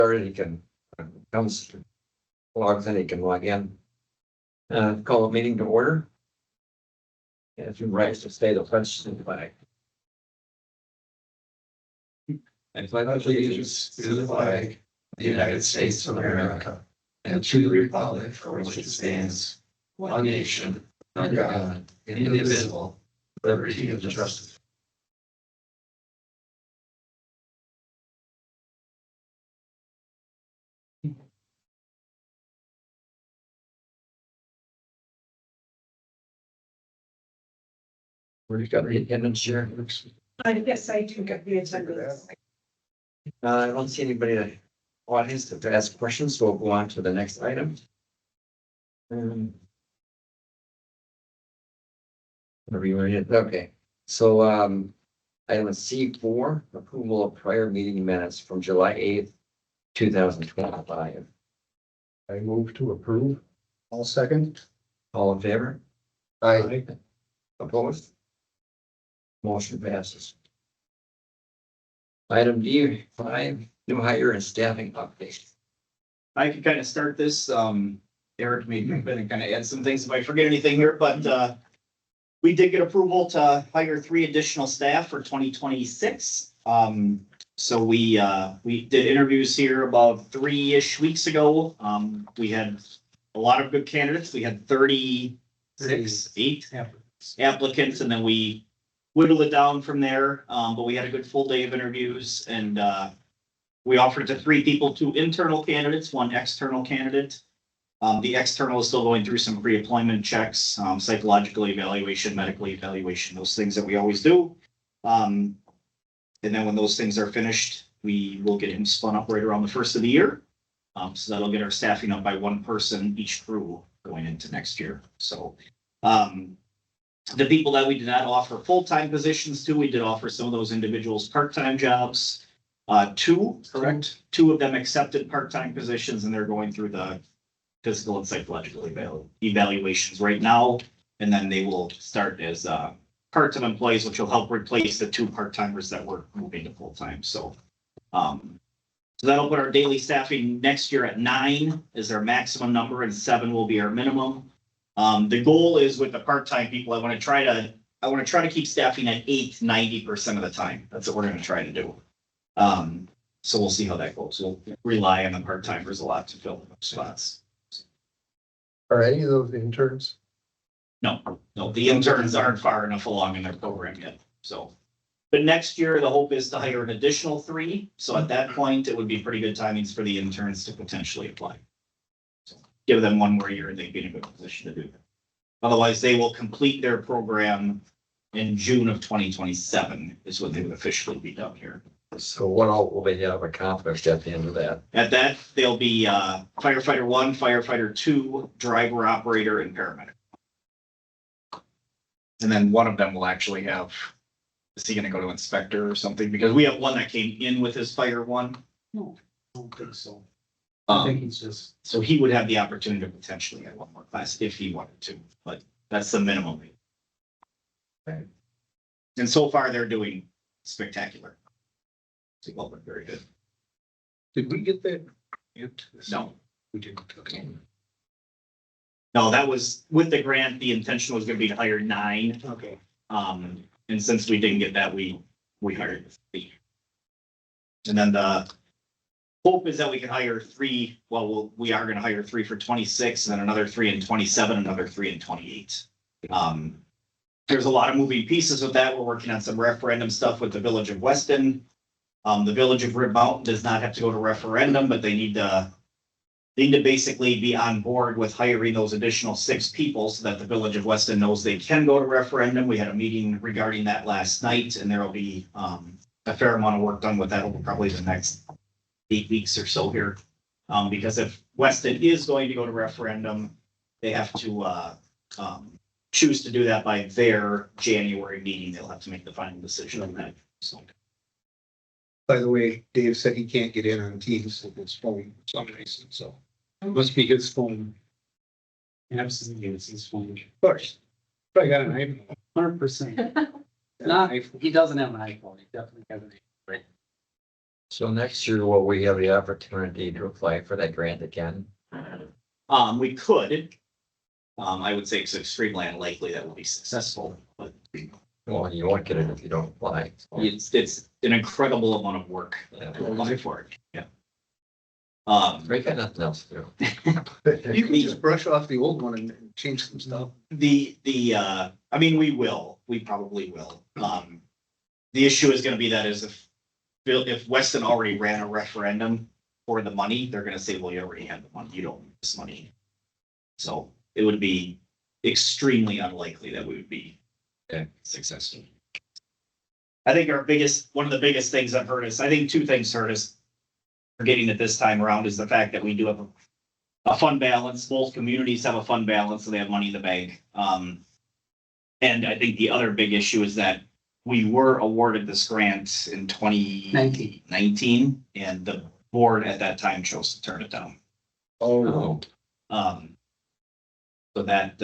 started, he can, comes, logs in, he can log in. Call a meeting to order. And if you rise to state the pledge to the flag. I pledge allegiance to the flag of the United States of America and to the republic for which it stands, one nation, under God, indivisible, with liberty and justice. We've got the attendance here. Yes, I do get the attendance. I don't see anybody in the audience to ask questions, so we'll go on to the next item. Okay, so item C4, approval of prior meeting minutes from July 8th, 2025. I move to approve. All second. All in favor? Aye. Opposed? Motion passes. Item D5, new hire and staffing update. I could kind of start this. Eric may jump in and kind of add some things if I forget anything here, but we did get approval to hire 3 additional staff for 2026. So we did interviews here about 3-ish weeks ago. We had a lot of good candidates. We had 8 applicants, and then we whittled it down from there. But we had a good full day of interviews, and we offered to 3 people, 2 internal candidates, 1 external candidate. The external is still going through some pre-employment checks, psychological evaluation, medical evaluation, those things that we always do. And then when those things are finished, we will get him spun up right around the first of the year. So that'll get our staffing up by 1 person each crew going into next year. So the people that we did not offer full-time positions to, we did offer some of those individuals part-time jobs. 2, correct? 2 of them accepted part-time positions, and they're going through the physical and psychological evaluations right now. And then they will start as part-time employees, which will help replace the 2 part-timers that were moving to full-time. So that'll put our daily staffing next year at 9 is our maximum number, and 7 will be our minimum. The goal is with the part-time people, I want to try to keep staffing at 90% of the time. That's what we're going to try to do. So we'll see how that goes. We'll rely on the part-timers a lot to fill those spots. Are any of those interns? No, the interns aren't far enough along in their program yet. So, but next year, the hope is to hire an additional 3. So at that point, it would be pretty good timings for the interns to potentially apply. So give them 1 more year and they'd be in a good position to do that. Otherwise, they will complete their program in June of 2027 is when they would officially be done here. So what all will they have accomplished at the end of that? At that, they'll be firefighter 1, firefighter 2, driver, operator, and paramedic. And then one of them will actually have, is he gonna go to inspector or something? Because we have one that came in with his fire 1. No, I don't think so. I think he's just. So he would have the opportunity to potentially add 1 more class if he wanted to, but that's the minimum. Okay. And so far, they're doing spectacular. They've all been very good. Did we get that? No. We didn't. Okay. No, that was with the grant, the intention was gonna be to hire 9. Okay. And since we didn't get that, we hired 3. And then the hope is that we can hire 3. Well, we are gonna hire 3 for 26, and then another 3 in 27, another 3 in 28. There's a lot of moving pieces with that. We're working on some referendum stuff with the Village of Weston. The Village of Rib Mountain does not have to go to referendum, but they need to basically be on board with hiring those additional 6 people so that the Village of Weston knows they can go to referendum. We had a meeting regarding that last night, and there will be a fair amount of work done with that over probably the next 8 weeks or so here. Because if Weston is going to go to referendum, they have to choose to do that by their January meeting. They'll have to make the final decision on that. So. By the way, Dave said he can't get in on Teams with his phone for some reason, so it must be his phone. Absolutely, it's his phone. Of course. Probably got an iPhone. 100%. Not, he doesn't have an iPhone, he definitely has an Android. So next year, will we have the opportunity to apply for that grant again? We could. I would say it's extremely unlikely that we'll be successful, but Well, you won't get it if you don't apply. it's an incredible amount of work to apply for it, yeah. We got nothing else to do. You can just brush off the old one and change some stuff. I mean, we probably will. The issue is gonna be that is if Weston already ran a referendum for the money, they're gonna say, well, you already have the money, you don't need this money. So it would be extremely unlikely that we would be successful. I think one of the biggest things that hurt us, I think two things hurt us for getting it this time around is the fact that we do have a fund balance. Both communities have a fund balance, so they have money in the bank. And I think the other big issue is that we were awarded this grant in 2019, and the board at that time chose to turn it down. Oh, So that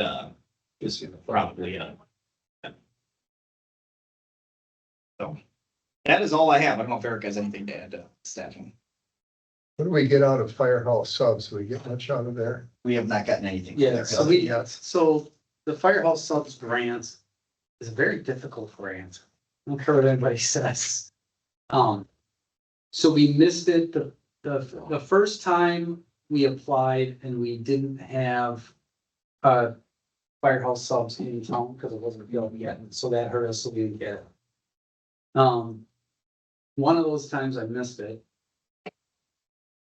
is probably so that is all I have. I don't know if Eric has anything to add to staffing. What do we get out of Firehouse Subs? Do we get much out of there? We have not gotten anything. Yeah, there. so the Firehouse Subs grant is a very difficult grant. I don't care what anybody says. So we missed it the first time we applied and we didn't have Firehouse Subs in town because it wasn't built yet, so that hurt us, so we didn't get it. One of those times I missed it.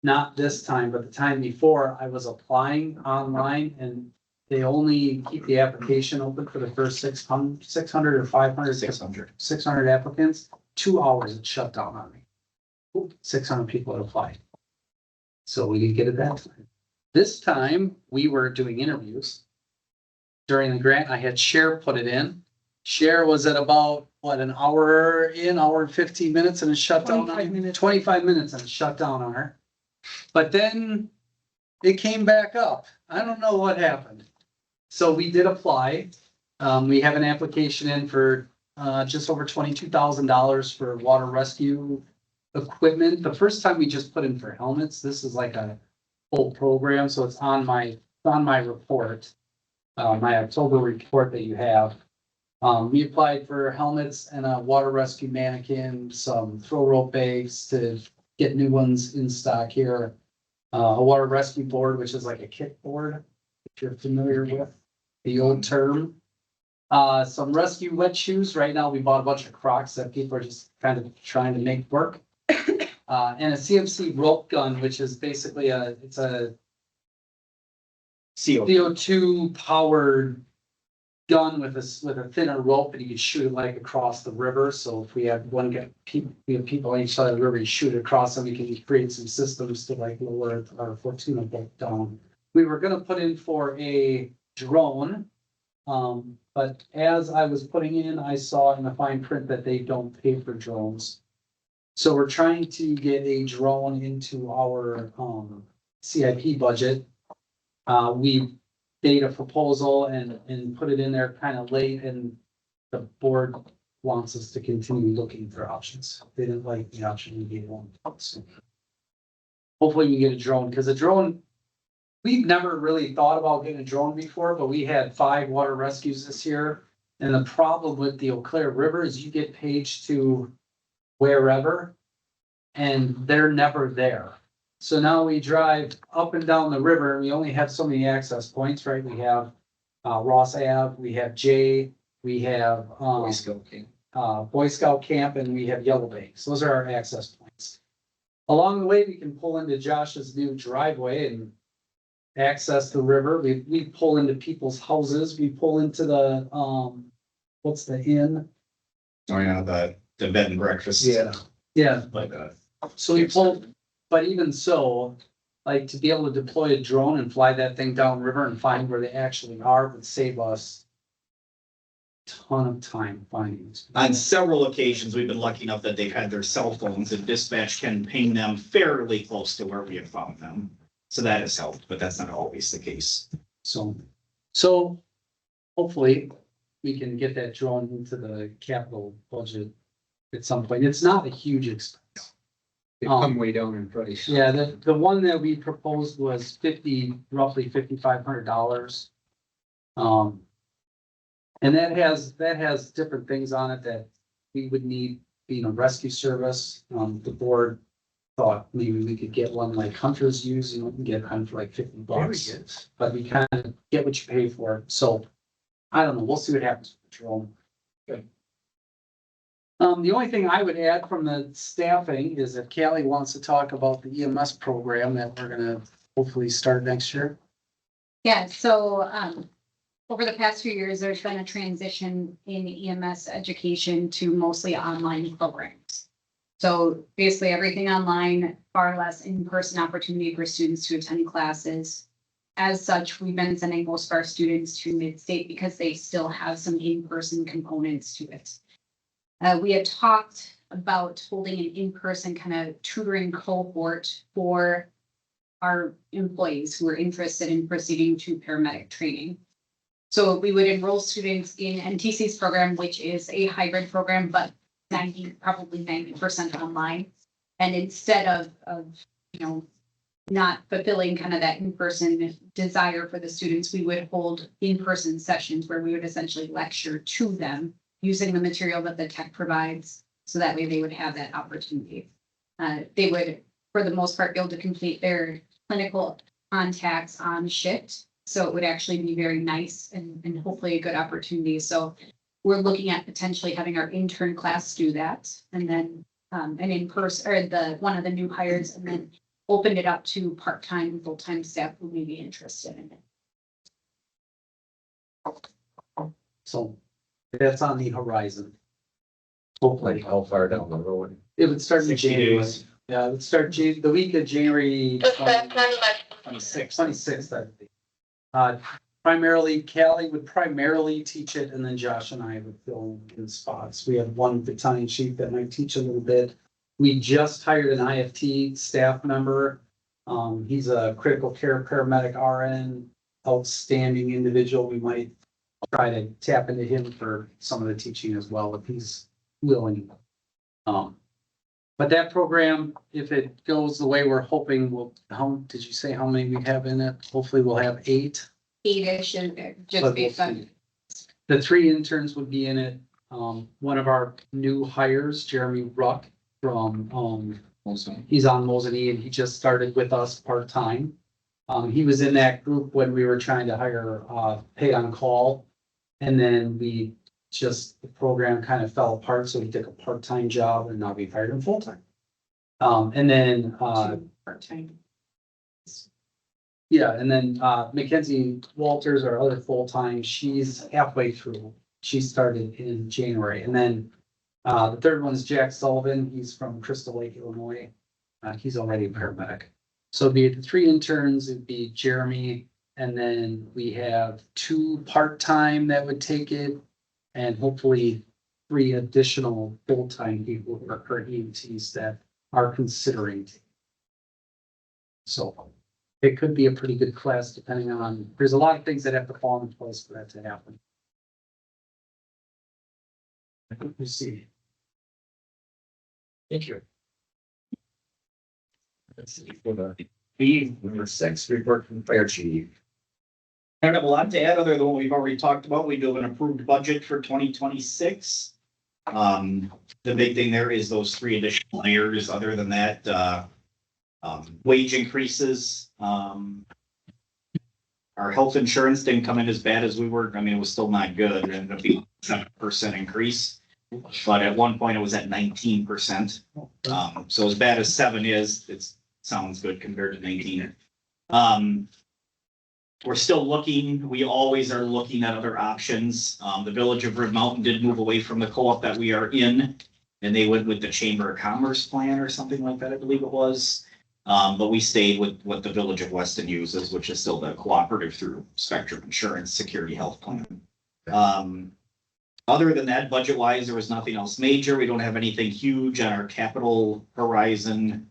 Not this time, but the time before, I was applying online and they only keep the application open for the first 600 or 500. 600 applicants, 2 hours it shut down on me. 600 people had applied. So we didn't get it that time. This time, we were doing interviews. During the grant, I had Cher put it in. Cher was at about, an hour and 15 minutes and it shut down. 25 minutes. 25 minutes and it shut down on her. But then it came back up. I don't know what happened. So we did apply. We have an application in for just over $22,000 for water rescue equipment. The first time we just put in for helmets. This is like a full program, so it's on my report, my October report that you have. We applied for helmets and a water rescue mannequin, some throw rope bags to get new ones in stock here. A water rescue board, which is like a kickboard, if you're familiar with the old term. Some rescue wet shoes. Right now, we bought a bunch of Crocs that people are just kind of trying to make work. And a CMC rope gun, which is basically it's a CO2 powered gun with a thinner rope, and you can shoot it like across the river. So if we have we have people on each side of the river, you shoot it across them, we can create some systems to like lower our Fortuna boat down. We were gonna put in for a drone, but as I was putting in, I saw in the fine print that they don't pay for drones. So we're trying to get a drone into our CIP budget. We made a proposal and put it in there kind of late, and the board wants us to continue looking for options. They didn't like the option we gave them. So hopefully we get a drone, because a drone, we've never really thought about getting a drone before, but we had 5 water rescues this year. And the problem with the Eau Claire River is you get paged to wherever, and they're never there. So now we drive up and down the river, and we only have so many access points, right? We have Ross Ave, we have J, we have Boy Scout Camp, and we have Yellow Banks. Those are our access points. Along the way, we can pull into Josh's new driveway and access the river. We pull into people's houses. We pull into the what's the inn? Oh yeah, the bed and breakfast. Yeah. Yeah. Like So we pulled, but even so, like to be able to deploy a drone and fly that thing downriver and find where they actually are would save us a ton of time finding these. on several occasions, we've been lucky enough that they've had their cell phones and dispatch can ping them fairly close to where we have found them. So that has helped, but that's not always the case. So hopefully we can get that drone into the capital budget at some point. It's not a huge expense. They come way down in price. Yeah, the one that we proposed was roughly $5,500. And that has different things on it that we would need, being a rescue service. The board thought maybe we could get one like hunters use, and we can get one for like $50. But we kind of get what you pay for. So I don't know. We'll see what happens with the drone. Okay. The only thing I would add from the staffing is if Callie wants to talk about the EMS program that we're gonna hopefully start next year. Yeah, so, over the past few years, there's been a transition in EMS education to mostly online programs. So basically everything online, far less in-person opportunity for students to attend classes. As such, we've been sending most of our students to Midstate because they still have some in-person components to it. We had talked about holding an in-person kind of tutoring cohort for our employees who are interested in proceeding to paramedic training. So we would enroll students in NTC's program, which is a hybrid program, but probably 90% online. And instead of, not fulfilling kind of that in-person desire for the students, we would hold in-person sessions where we would essentially lecture to them using the material that the tech provides. So that way they would have that opportunity. They would, for the most part, be able to complete their clinical contacts on shift. So it would actually be very nice and hopefully a good opportunity. So we're looking at potentially having our intern class do that, and then an in-person, or one of the new hires, and then open it up to part-time and full-time staff who may be interested in it. So that's on the horizon. Hopefully, How far down the road? it would start in 60 January. days. Yeah, it would start the week of January 26. 26th, I think. Primarily, Callie would primarily teach it, and then Josh and I would fill in spots. We have one battalion chief that might teach a little bit. We just hired an IFT staff member. He's a critical care paramedic RN, outstanding individual. We might try to tap into him for some of the teaching as well, if he's willing. But that program, if it goes the way we're hoping, how did you say how many we have in it? Hopefully we'll have 8. 8-ish, and But just we'll based on. see. The 3 interns would be in it. One of our new hires, Jeremy Ruck from, he's on Mosinee, and he just started with us part-time. He was in that group when we were trying to hire, pay on call. And then the program kind of fell apart, so he took a part-time job, and now we've hired him full-time. And then, Part-time. yeah, and then Mackenzie Walters, our other full-time, she's halfway through. She started in January. And then the third one is Jack Sullivan. He's from Crystal Lake, Illinois. He's already a paramedic. So it'd be the 3 interns, it'd be Jeremy, and then we have 2 part-time that would take it, and hopefully 3 additional full-time people who are current EMTs that are considering. So it could be a pretty good class depending on, there's a lot of things that have to fall into place for that to happen. Let me see. Thank you. Let's see, for the number 6, report from fire chief. I don't have a lot to add other than what we've already talked about. We do have an approved budget for 2026. The big thing there is those 3 additional hires. Other than that, wage increases. Our health insurance didn't come in as bad as we were. I mean, it was still not good. It ended up being a 7% increase. But at one point it was at 19%. So as bad as 7 is, it sounds good compared to 19. We're still looking, we always are looking at other options. The Village of Red Mountain did move away from the co-op that we are in, and they went with the Chamber of Commerce plan or something like that, I believe it was. But we stayed with what the Village of Weston uses, which is still the cooperative through Spectrum Insurance Security Health Plan. Other than that, budget-wise, there was nothing else major. We don't have anything huge on our capital horizon.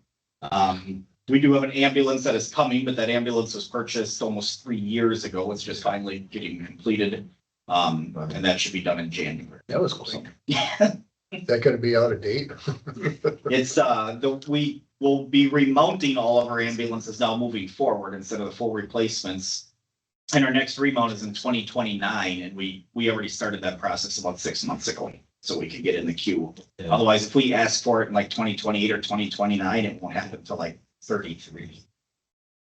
We do have an ambulance that is coming, but that ambulance was purchased almost 3 years ago. It's just finally getting completed. And that should be done in January. That was quick. Is that gonna be out of date? It's, we'll be remounting all of our ambulances now moving forward instead of the full replacements. And our next remount is in 2029, and we already started that process about 6 months ago, so we could get in the queue. Yeah. Otherwise, if we ask for it in like 2028 or 2029, it won't happen until like 33.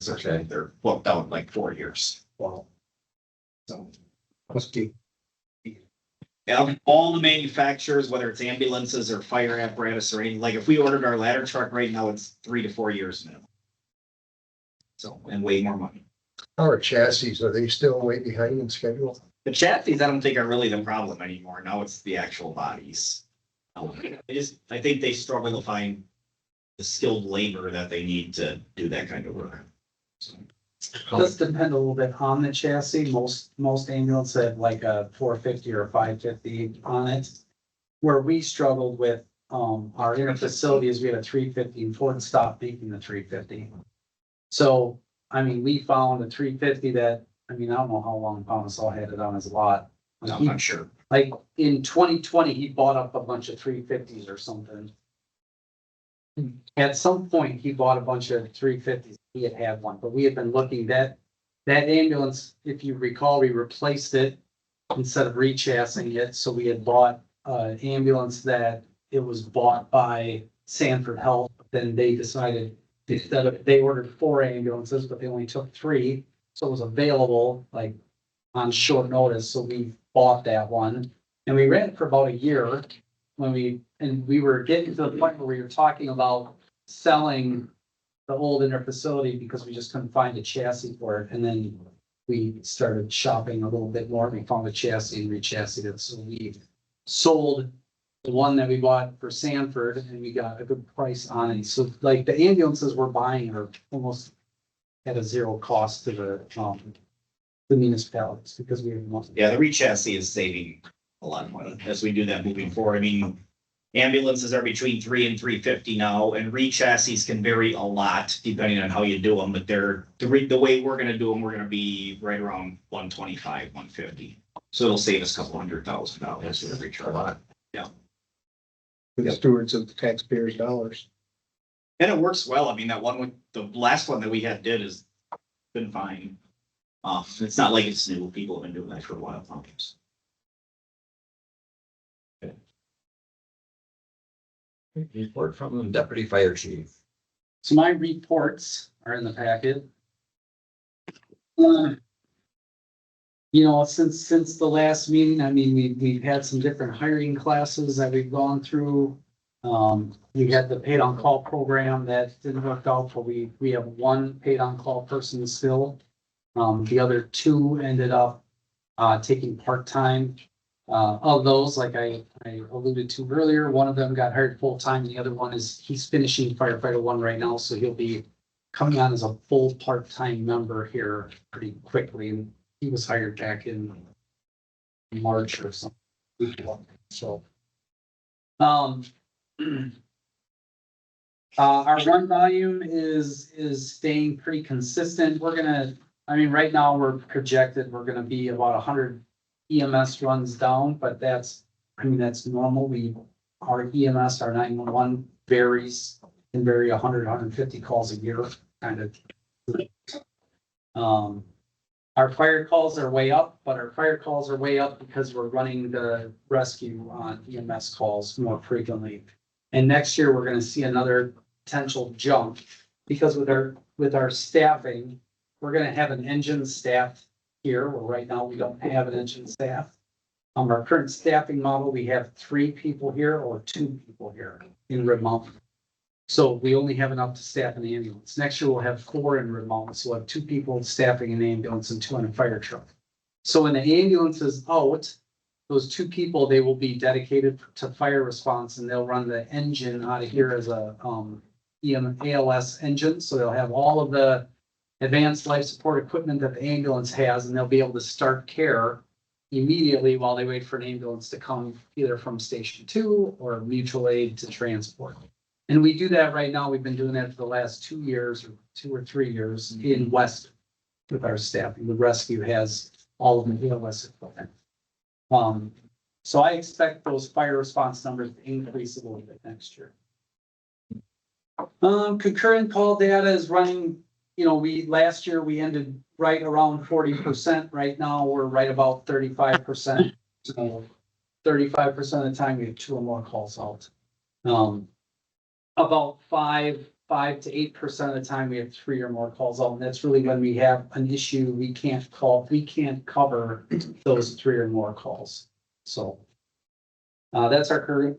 So Okay. they're booked out like 4 years. Wow, So, must be. yeah, all the manufacturers, whether it's ambulances or fire apparatus or anything, like if we ordered our ladder truck right now, it's 3 to 4 years minimum. So, and way more money. Our chassis, are they still way behind in schedule? The chassis, I don't think are really the problem anymore. Now it's the actual bodies. I think they struggle to find the skilled labor that they need to do that kind of work. So, It does depend a little bit on the chassis. Most ambulances have like a 450 or a 550 on it. Where we struggled with, our inner facilities, we had a 350 and Ford stopped making the 350. So, I mean, we found a 350 that, I mean, I don't know how long Pownasol had it on his lot. I'm not sure. Like in 2020, he bought up a bunch of 350s or something. At some point, he bought a bunch of 350s. He had one, but we had been looking that ambulance, if you recall, we replaced it instead of rechassing it. So we had bought an ambulance that it was bought by Sanford Health. Then they decided instead of, they ordered 4 ambulances, but they only took 3. So it was available like on short notice. So we bought that one and we ran it for about a year when we were getting to the point where we were talking about selling the old inner facility because we just couldn't find a chassis for it. And then we started shopping a little bit more. We found a chassis and rechassied it. So we sold the one that we bought for Sanford and we got a good price on it. So like the ambulances we're buying are almost at a zero cost to the municipalities because we have most. Yeah, the re-chassis is saving a lot of money as we do that moving forward. I mean, ambulances are between 3 and 350 now, and re-chassis can vary a lot depending on how you do them, but they're, the way we're gonna do them, we're gonna be right around 125, 150. So it'll save us a couple $100,000 for every truck. The stewards of the taxpayers' dollars. And it works well. I mean, that one with, the last one that we had did has been fine. It's not like it's new. People have been doing that for a while. Report from the deputy fire chief. So my reports are in the packet. You know, since the last meeting, I mean, we've had some different hiring classes that we've gone through. We had the paid on call program that didn't work out, but we have 1 paid on call person still. The other 2 ended up taking part-time. Of those, like I alluded to earlier, one of them got hired full-time. The other one he's finishing firefighter 1 right now, so he'll be coming on as a full part-time member here pretty quickly. And he was hired back in March or something. So, our run volume is staying pretty consistent. I mean, right now we're projected, we're gonna be about 100 EMS runs down, but that's normal. Our EMS, our 911 can vary 100, 150 calls a year, kind of. Our fire calls are way up, but our fire calls are way up because we're running the rescue on EMS calls more frequently. And next year, we're gonna see another potential jump because with our staffing, we're gonna have an engine staff here, where right now we don't have an engine staff. Our current staffing model, we have 3 people here or 2 people here in Redmont. So we only have enough to staff an ambulance. Next year, we'll have 4 in Redmont, so we'll have 2 people staffing an ambulance and 2 on a fire truck. So when the ambulance is out, those 2 people, they will be dedicated to fire response and they'll run the engine out of here as a ALS engine. So they'll have all of the advanced life support equipment that the ambulance has, and they'll be able to start care immediately while they wait for an ambulance to come either from station 2 or mutual aid to transport. And we do that right now. We've been doing that for the last 2 years or 2 or 3 years in West with our staffing. The rescue has all of the ALS equipment. So I expect those fire response numbers to increase a little bit next year. Concurrent call data is running, last year we ended right around 40%. Right now, we're right about 35%. So 35% of the time, we have 2 or more calls out. About 5 to 8% of the time, we have 3 or more calls out, and that's really when we have an issue, we can't cover those 3 or more calls. So that's our current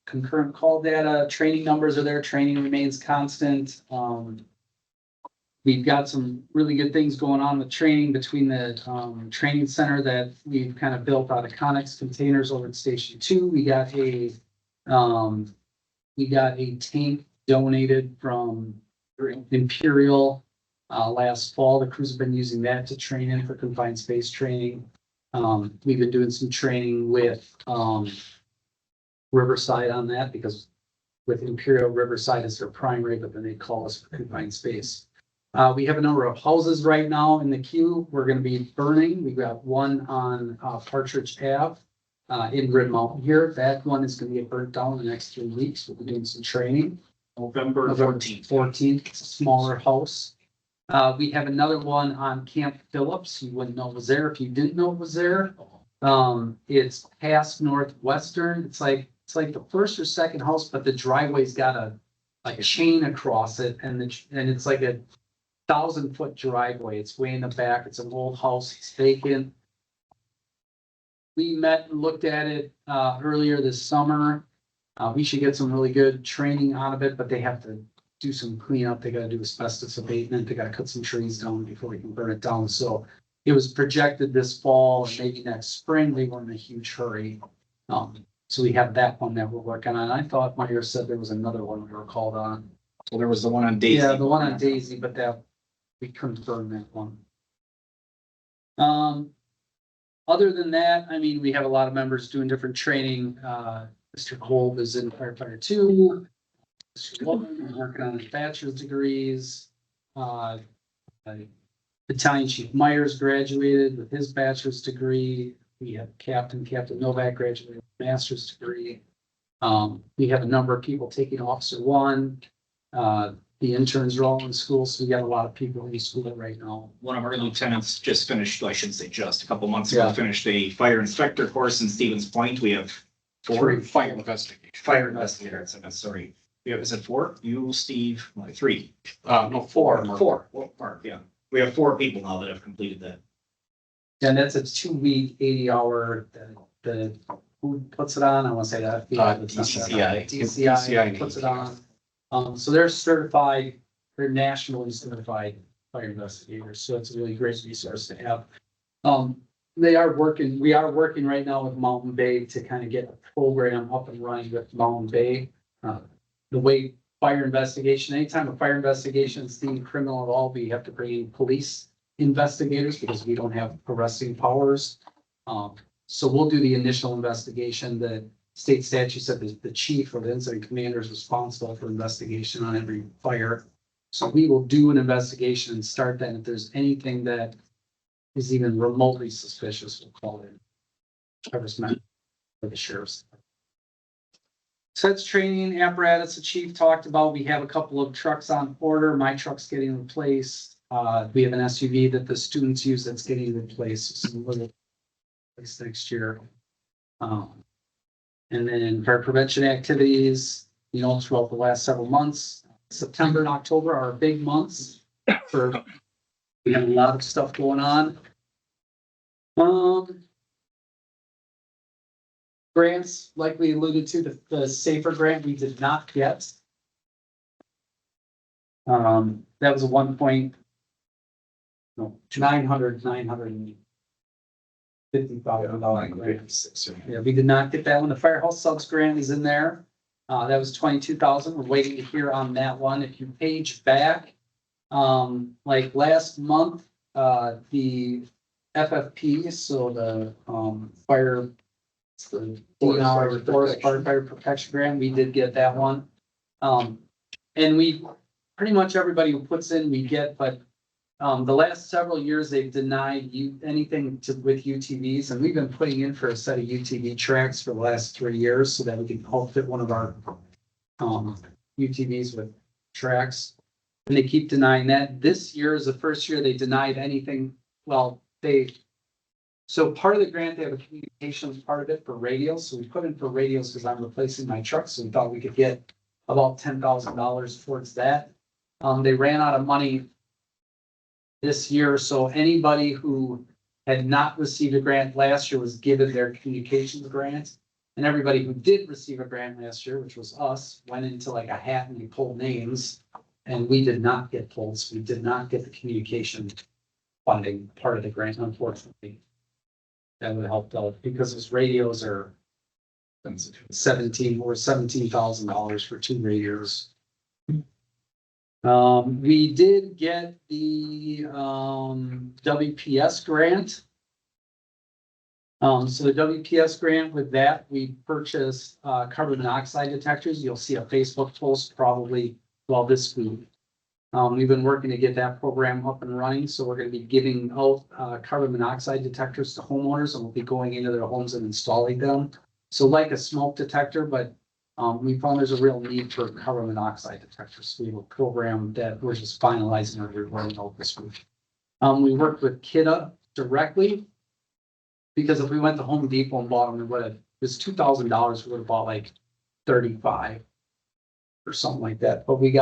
concurrent call data. Training numbers are there. Training remains constant. We've got some really good things going on with training between the training center that we've kind of built out of Connex containers over at Station 2. We got a tank donated from Imperial last fall. The crews have been using that to train in for confined space training. We've been doing some training with Riverside on that because with Imperial, Riverside is their primary, but then they call us for confined space. We have a number of houses right now in the queue. We're going to be burning. We've got one on Partridge Ave in Red Mountain here. That one is going to get burnt down in the next 3 weeks. We'll be doing some training. November November 14th. 14th, it's a smaller house. We have another one on Camp Phillips. You wouldn't know it was there if you didn't know it was there. It's past Northwestern. It's like the first or second house, but the driveway's got a chain across it, and it's like a 1,000-foot driveway. It's way in the back. It's an old house. It's vacant. We met and looked at it earlier this summer. We should get some really good training out of it, but they have to do some cleanup. They got to do asbestos abatement. They got to cut some trees down before we can burn it down. So it was projected this fall and maybe next spring. They were in a huge hurry. So we have that one that we're working on. I thought Meyer said there was another one we were called on. Well, there was the one on Daisy. Yeah, the one on Daisy, but that we couldn't burn that one. Other than that, I mean, we have a lot of members doing different training. Mr. Kolb is in firefighter 2. Mr. Logan is working on his bachelor's degrees. Battalion Chief Myers graduated with his bachelor's degree. We have Captain Novak graduated with a master's degree. We have a number of people taking Officer 1. The interns are all in school, so we got a lot of people in school right now. One of our lieutenants just finished, I shouldn't say just, a couple months ago, Yeah. finished a fire inspector course in Stevens Point. We have 4 Three. fire investigators. I'm sorry. We have, is it 4? You, Steve, 3. No, 4. 4. Well, Mark, yeah. We have 4 people now that have completed that. And that's a 2-week, 80-hour, who puts it on? I want to say that. DCI. DCI puts it on. So they're certified, they're nationally certified fire investigators. So it's a really great resource to have. We are working right now with Mountain Bay to kind of get a program up and running with Mountain Bay. The way fire investigation, anytime a fire investigation is deemed criminal at all, we have to bring in police investigators because we don't have arresting powers. So we'll do the initial investigation. The state statute said the chief or the incident commander is responsible for investigation on every fire. So we will do an investigation and start that. If there's anything that is even remotely suspicious, we'll call in Trevor's men or the sheriff's. Sets training apparatus, the chief talked about. We have a couple of trucks on order. My truck's getting replaced. We have an SUV that the students use that's getting replaced. So we'll replace next year. And then fire prevention activities, throughout the last several months, September and October are big months we have a lot of stuff going on. Grants, like we alluded to, the SAFER grant we did not get. That was a $950,000 grant. Yeah, we did not get that one. The firehouse subs grant is in there. That was $22,000. We're waiting to hear on that one. If you page back, like last month, the FFP, so the fire, the DNR, Forest Fire Protection Grant, we did get that one. And we pretty much everybody who puts in, we get, but the last several years, they've denied anything with UTVs, and we've been putting in for a set of UTV tracks for the last 3 years so that we can outfit one of our UTVs with tracks. And they keep denying that. This year is the first year they denied anything. Well, so part of the grant, they have a communications part of it for radios. So we put in for radios because I'm replacing my truck. So we thought we could get about $10,000 towards that. They ran out of money this year. So anybody who had not received a grant last year was given their communications grant. And everybody who did receive a grant last year, which was us, went into like a hat and we pulled names. And we did not get pulled, so we did not get the communication funding part of the grant, unfortunately. That would have helped out because those radios are $17,000 for 2 radios. We did get the WPS grant. So the WPS grant, with that, we purchased carbon monoxide detectors. You'll see a Facebook post probably this week. We've been working to get that program up and running, so we're gonna be giving out carbon monoxide detectors to homeowners, and we'll be going into their homes and installing them. So like a smoke detector, but we found there's a real need for carbon monoxide detectors. So we have a program that we're just finalizing and we're rolling out this week. We worked with Kidde directly, because if we went to Home Depot and bought them, it was $2,000, we would have bought like 35 or something like that. But we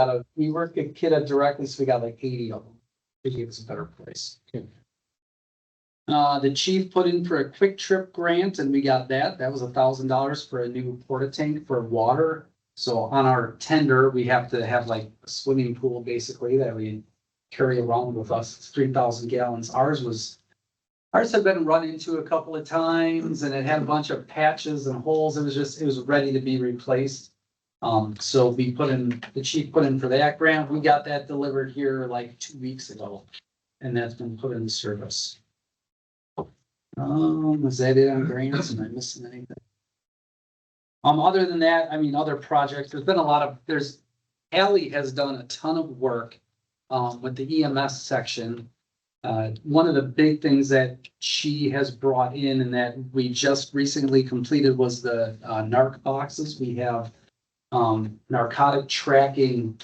worked at Kidde directly, so we got like 80 of them. They gave us a better price. The chief put in for a quick trip grant and we got that. That was $1,000 for a new porta tank for water. So on our tender, we have to have like a swimming pool basically that we carry around with us. It's 3,000 gallons. Ours had been run into a couple of times and it had a bunch of patches and holes. It was ready to be replaced. So the chief put in for that grant. We got that delivered here like 2 weeks ago. And that's been put into service. Is that it on grants? Am I missing anything? Other than that, I mean, other projects, there's been Allie has done a ton of work, with the EMS section. One of the big things that she has brought in and that we just recently completed was the, narc boxes. We have, narcotic tracking,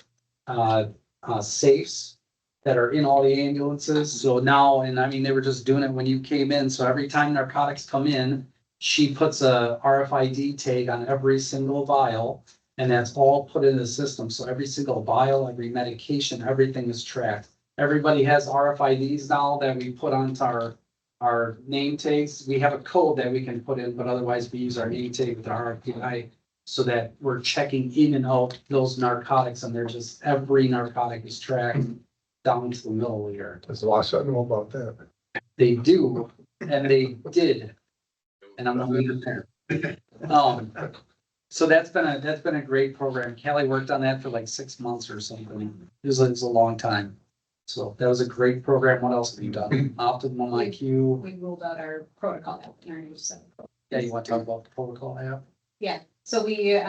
safes that are in all the ambulances. So now, and I mean, they were just doing it when you came in. So every time narcotics come in, she puts a RFID tag on every single vial and that's all put in the system. So every single vial, every medication, everything is tracked. Everybody has RFIDs now that we put onto our name tags. We have a code that we can put in, but otherwise we use our name tag with our RFID so that we're checking in and out those narcotics and every narcotic is tracked down to the milliliter. Does the Wausau know about that? They do, and they did. And I'm gonna leave it there. So that's been a great program. Kelly worked on that for like 6 months or something. It was a long time. So that was a great program. What else have you done? Optimum IQ. We rolled out our protocol app in our new center. Yeah, you want to talk about the protocol app? Yeah, so we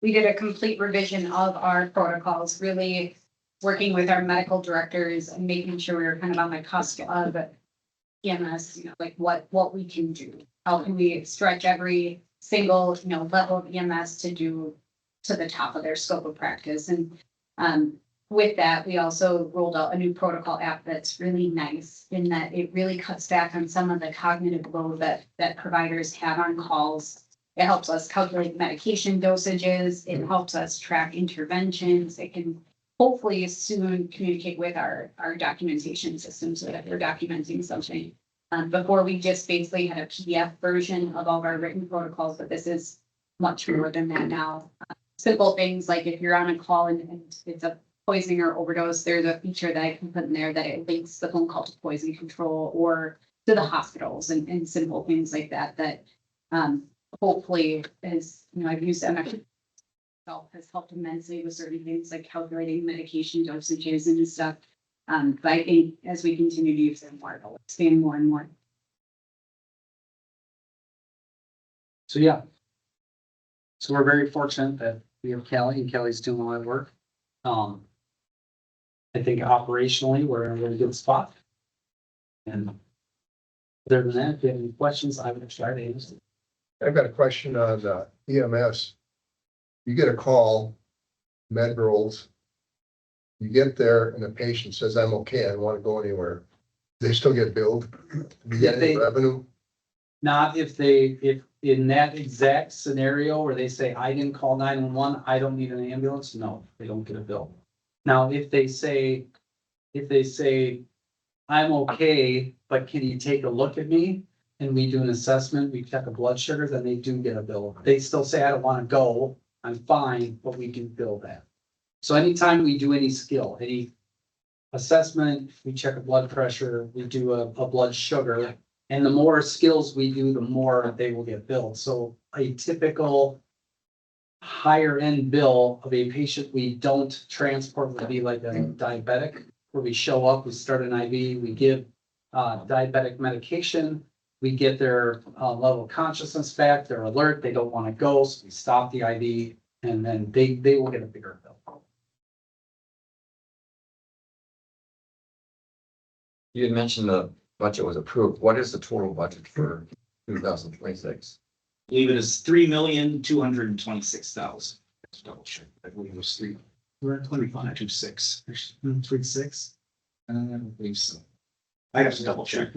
did a complete revision of our protocols, really working with our medical directors and making sure we were kind of on the cusp of EMS, like what we can do. How can we stretch every single, level of EMS to the top of their scope of practice. And with that, we also rolled out a new protocol app that's really nice in that it really cuts back on some of the cognitive load that providers have on calls. It helps us calculate medication dosages. It helps us track interventions. It can hopefully soon communicate with our documentation system so that we're documenting something. Before we just basically had a PDF version of all of our written protocols, but this is much more than that now. Simple things like if you're on a call and it's a poisoning or overdose, there's a feature that I can put in there that it links the phone call to poison control or to the hospitals and simple things like that hopefully I've used MX has helped immensely with certain things like calculating medication dosages and stuff. But I think as we continue to use them more, it'll expand more and more. So yeah. So we're very fortunate that we have Kelly and Kelly's doing all that work. I think operationally, we're in a really good spot. And other than that, if you have any questions, I would try to answer. I've got a question on EMS. You get a call, med rolls, You get there and the patient says, I'm okay, I don't want to go anywhere. They still get billed? Do you get any They- revenue? Not if in that exact scenario where they say, I didn't call 911, I don't need an ambulance, no, they don't get a bill. Now, if they say, I'm okay, but can you take a look at me? And we do an assessment, we check a blood sugar, then they do get a bill. They still say, I don't wanna go, I'm fine, but we do bill that. So anytime we do any skill, any assessment, we check a blood pressure, we do a blood sugar. And the more skills we do, the more they will get billed. So a typical higher end bill of a patient we don't transport would be like a diabetic, where we show up, we start an IV, we give diabetic medication, we get their level of consciousness back, they're alert, they don't want to go, so we stop the IV, and then they will get a bigger bill. You had mentioned the budget was approved. What is the total budget for 2026? I believe it is $3,226,000. Double check. I believe it was three. We're at 25. 2.6. 3.6. I don't believe so. I have to double check.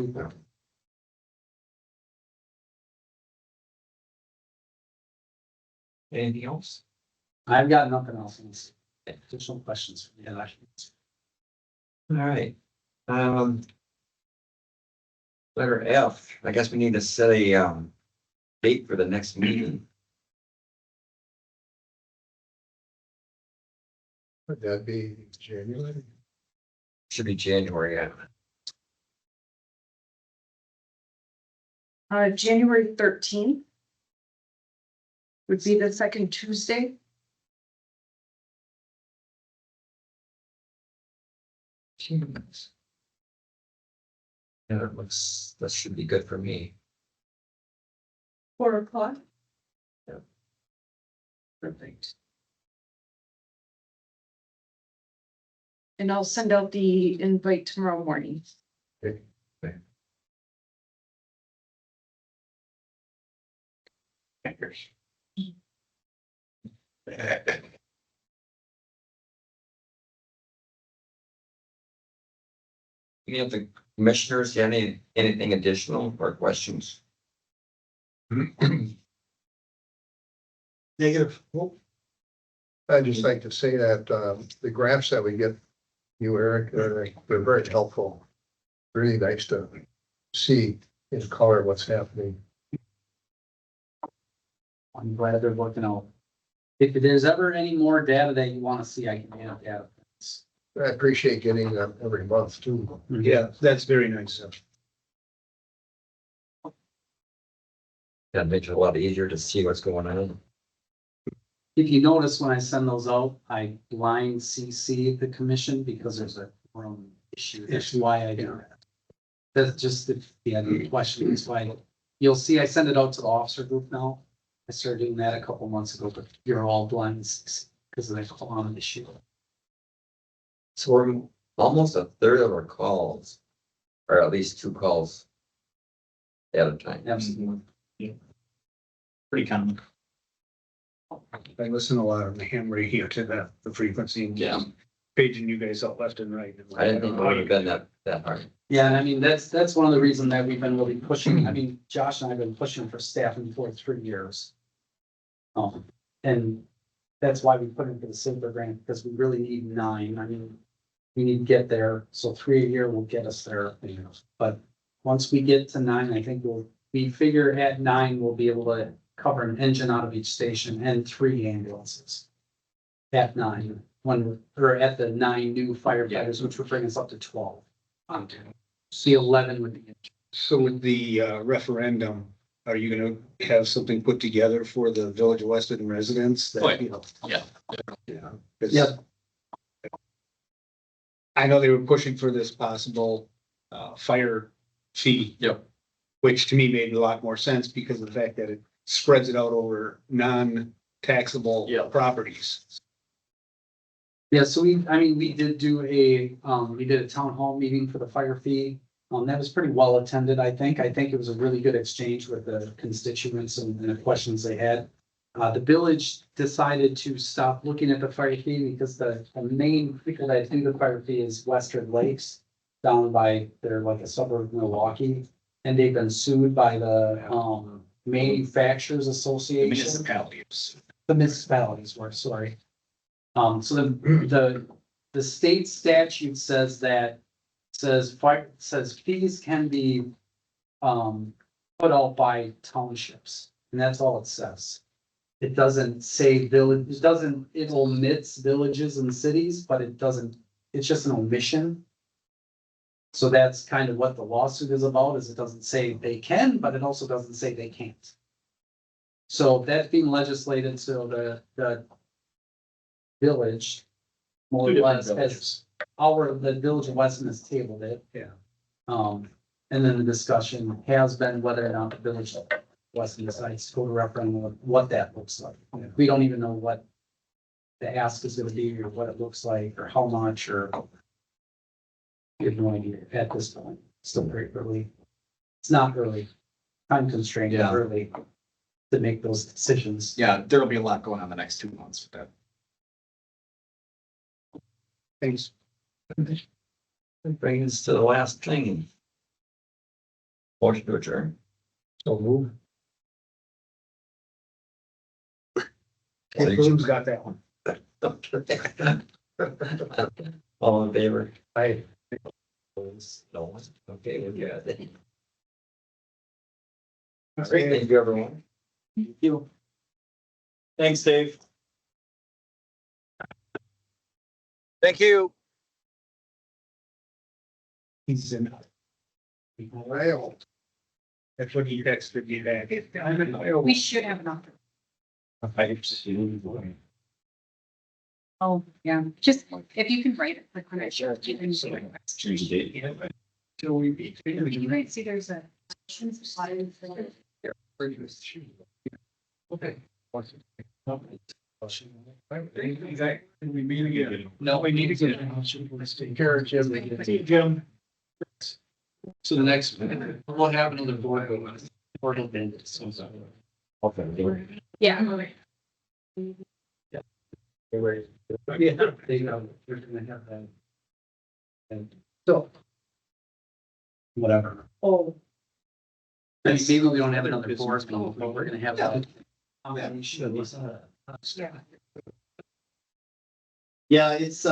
Anything else? I've got nothing else. Additional questions for me. All right. Letter F, I guess we need to set a date for the next meeting. Would that be January? Should be January. January 13th would be the second Tuesday. Jeez. Yeah, that should be good for me. 4 o'clock. Perfect. And I'll send out the invite tomorrow morning. Any of the commissioners, have anything additional or questions? Negative. I'd just like to say that the graphs that we get, you, Eric, they're very helpful. Really nice to see in color what's happening. I'm glad they're working out. If there's ever any more data that you want to see, I can add data. I appreciate getting them every month too. Yeah, that's very nice. That makes it a lot easier to see what's going on. If you notice when I send those out, I blind CC the commission because there's a room issue. That's why I do that. That's just if you had any questions, why you'll see I send it out to the officer group now. I started doing that a couple months ago, but you're all blind CC because of that common issue. So we're almost a third of our calls, or at least 2 calls at a time. Absolutely. Pretty common. I listen a lot on the ham radio to the frequency and Yeah. paging you guys out left and right. I didn't think it would have been that hard. Yeah, and I mean, that's one of the reasons that we've been really pushing. I mean, Josh and I have been pushing for staffing for 3 years. And that's why we put in for the Silver Grant, because we really need 9. I mean, we need to get there. So 3 a year will get us there. But once we get to 9, I think we figure at 9, we'll be able to cover an engine out of each station and 3 ambulances. At 9, or at the 9 new firefighters, which would bring us up to 12. See 11 would be. So with the referendum, are you gonna have something put together for the Village of Weston residents? That, Oh, yeah. you know, Yeah. Yeah. 'Cause Yep. I know they were pushing for this possible fire fee. Yep. Which to me made a lot more sense because of the fact that it spreads it out over non-taxable Yep. properties. Yeah, so we did do we did a town hall meeting for the fire fee. That was pretty well attended, I think. I think it was a really good exchange with the constituents and the questions they had. The village decided to stop looking at the fire fee because the main people that do the fire fee is Western Lakes down by, they're like a suburb of Milwaukee. And they've been sued by the, Manufacturers The Association. municipalities. The municipalities were, sorry. So the state statute says that, says fees can be, put out by townships, and that's all it says. It doesn't say village, it omits villages and cities, but it doesn't, it's just an omission. So that's kind of what the lawsuit is about, is it doesn't say they can, but it also doesn't say they can't. So that's being legislated, so the village more Two or different less has, villages. the village of Weston has tabled it. Yeah. And then the discussion has been whether or not the village of Weston decides to go to referendum, of what that looks like. We don't even know what the ask is gonna be, or what it looks like, or how much, or we have no idea at this point. Still very early. It's not early, time constrained, Yeah. early to make those decisions. Yeah, there'll be a lot going on the next 2 months with that. Thanks. Bring us to the last thing. Motion to adjourn. So move. Hey, Who's got that one? All in favor? Aye. No, okay, we're good. Great, thank you, everyone. Thank you. Thanks, Dave. Thank you. He's in. Well. That's what he texted me back. We should have enough. Oh, yeah, just if you can write it, click on it. You can see it. Change the date. Till we beat. You might see there's a. Okay. We meet again. No, we need to get. Take care, Jim. See you, Jim. So the next, we'll have another board. Yeah. Yeah, they know, they're gonna have that. And So, whatever. Oh, I mean, maybe we don't have another board, but we're gonna have that. Yeah, it's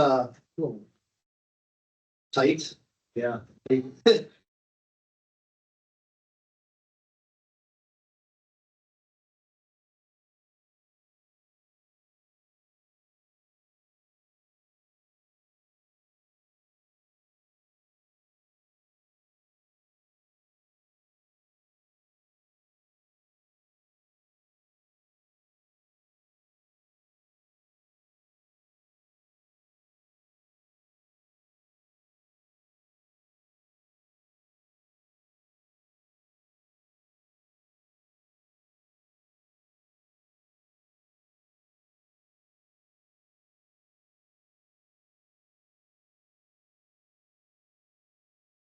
tight. Yeah.